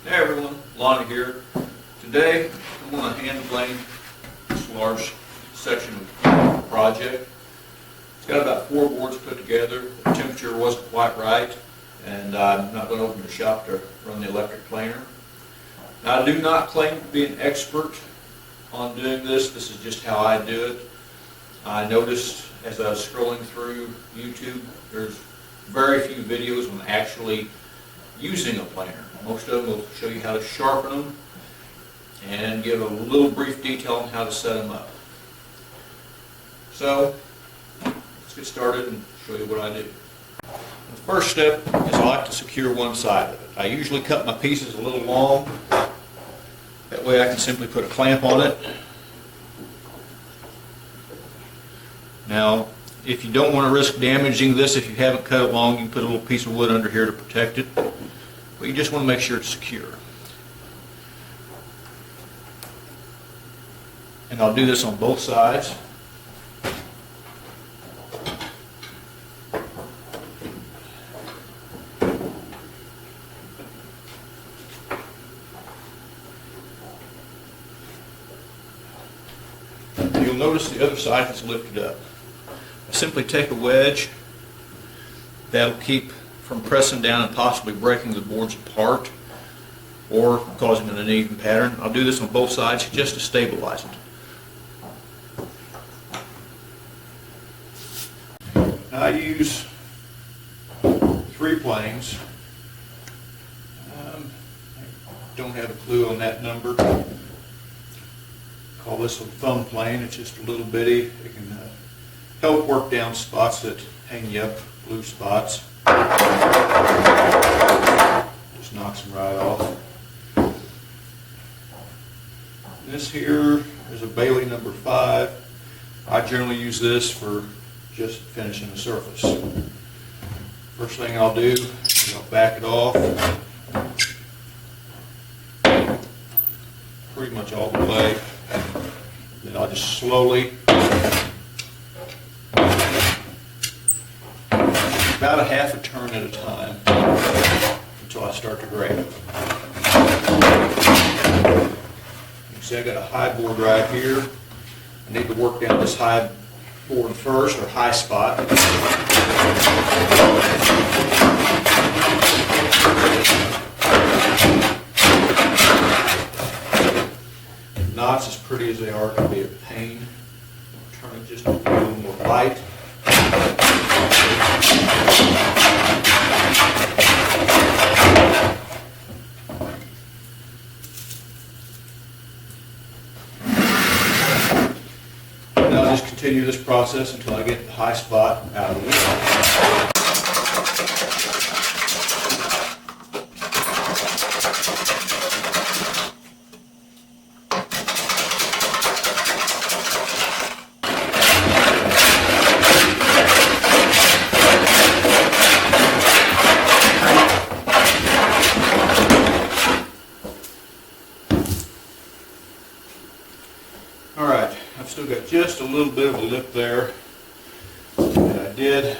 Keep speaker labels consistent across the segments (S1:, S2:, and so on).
S1: Hey everyone, Lonnie here. Today I'm going to hand plane this large section of project. It's got about 4 boards put together. The temperature wasn't quite right, and I'm not going to open the shop to run the electric planer. Now, I do not claim to be an expert on doing this. This is just how I do it. I noticed as I was scrolling through YouTube, there's very few videos on actually using a planer. Most of them will show you how to sharpen them and give a little brief detail on how to set them up. So let's get started and show you what I do. The first step is I like to secure one side of it. I usually cut my pieces a little long. That way I can simply put a clamp on it. Now, if you don't want to risk damaging this, if you haven't cut it long, you can put a little piece of wood under here to protect it. But you just want to make sure it's secure. And I'll do this on both sides. You'll notice the other side is lifted up. I simply take a wedge. That'll keep from pressing down and possibly breaking the boards apart or causing an uneven pattern. I'll do this on both sides just to stabilize it. I use 3 planes. I don't have a clue on that number. Call this a thumb plane. It's just a little bitty. It can help work down spots that hang you up, loose spots. Just knocks them right off. This here is a Bailey number 5. I generally use this for just finishing the surface. First thing I'll do is I'll back it off pretty much all the way. Then I'll just slowly, about a half a turn at a time, until I start to grade it. You can see I got a high board right here. I need to work down this high board first, or high spot. Knots, as pretty as they are, can be a pain. Turn it just a little more light. And I'll just continue this process until I get the high spot out of the way. Alright, I've still got just a little bit of a lip there, and I did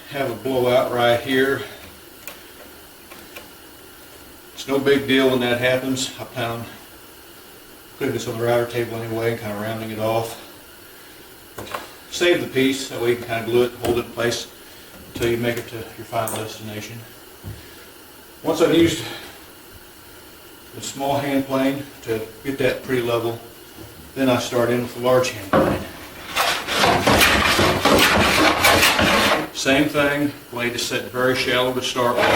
S1: have a blowout right here. It's no big deal when that happens. I plan on putting this on the router table anyway and kind of rounding it off. Save the piece, that way you can kind of glue it, hold it in place until you make it to your final destination. Once I've used the small hand plane to get that pretty level, then I start in with the large hand plane. Same thing, blade is set very shallow to start with.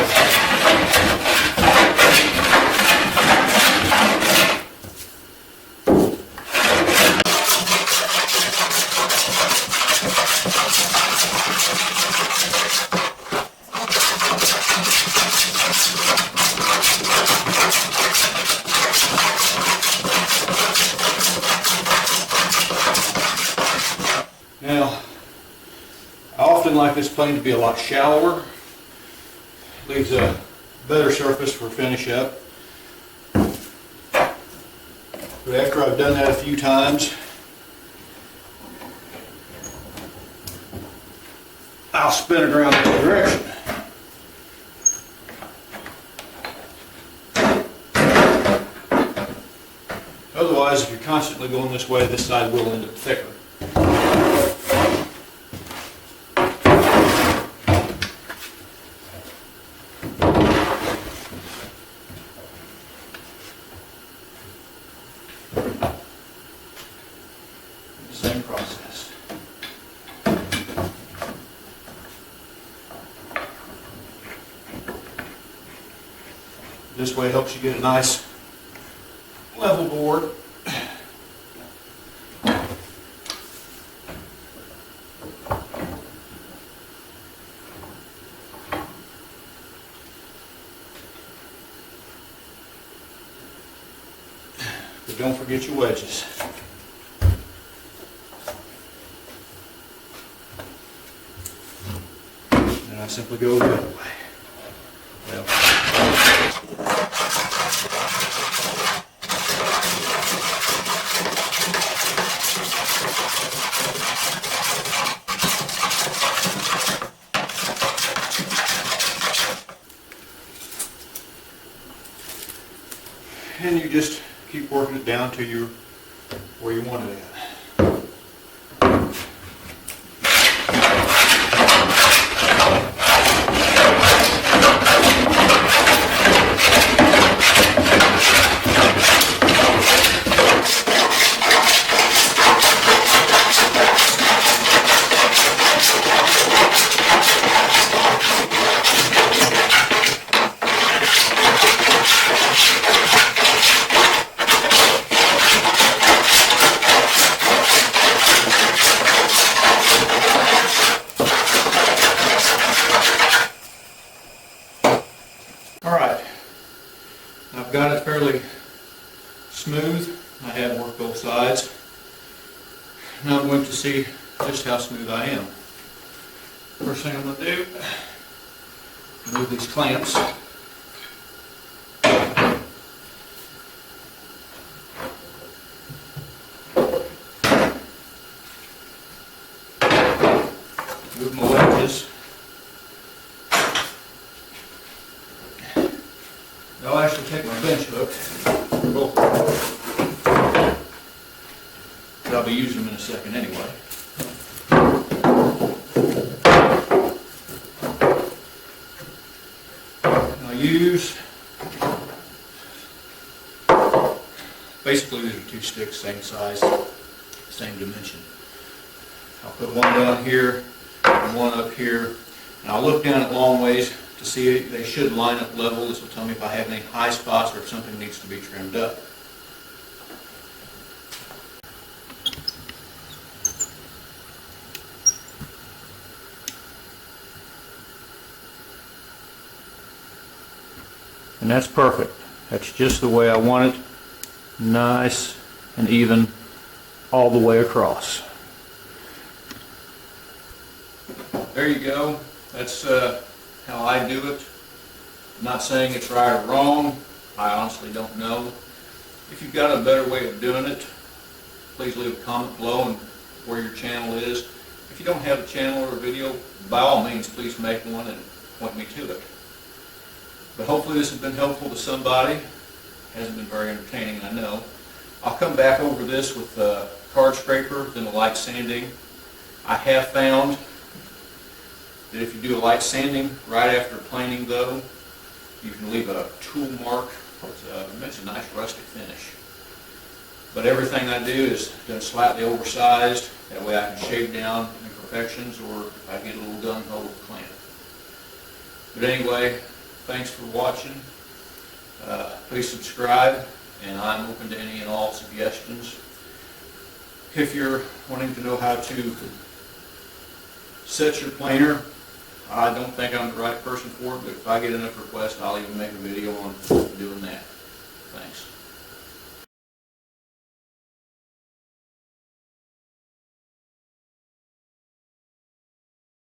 S1: Now, I often like this plane to be a lot shallower. Leaves a better surface for finish up. But after I've done that a few times, I'll spin it around this direction. Otherwise, if you're constantly going this way, this side will end up thicker. Same process. This way helps you get a nice level board. But don't forget your wedges. And I simply go the other way. Well, and you just keep working it down to where you want it at. Alright, I've got it fairly smooth. I have worked both sides. Now I'm going to see just how smooth I am. First thing I'm going to do, remove these clamps. Move my wedges. I'll actually take my bench hook, but I'll be using them in a second anyway. I'll use, basically these are two sticks, same size, same dimension. I'll put one down here and one up here, and I'll look down at long ways to see they should line up level. This will tell me if I have any high spots or if something needs to be trimmed up. And that's perfect. That's just the way I want it. Nice and even all the way across. There you go. That's how I do it. I'm not saying it's right or wrong. I honestly don't know. If you've got a better way of doing it, please leave a comment below and where your channel is. If you don't have a channel or a video, by all means, please make one and point me to it. But hopefully this has been helpful to somebody. It hasn't been very entertaining, I know. I'll come back over this with a card scraper, then a light sanding. I have found that if you do a light sanding right after planing though, you can leave a tool mark. It makes a nice rustic finish. But everything I do is done slightly oversized. That way I can shave down imperfections or if I get a little gung-ho with the clamp. But anyway, thanks for watching. Please subscribe, and I'm open to any and all suggestions. If you're wanting to know how to set your planer, I don't think I'm the right person for it, but if I get enough requests, I'll even make a video on doing that. Thanks.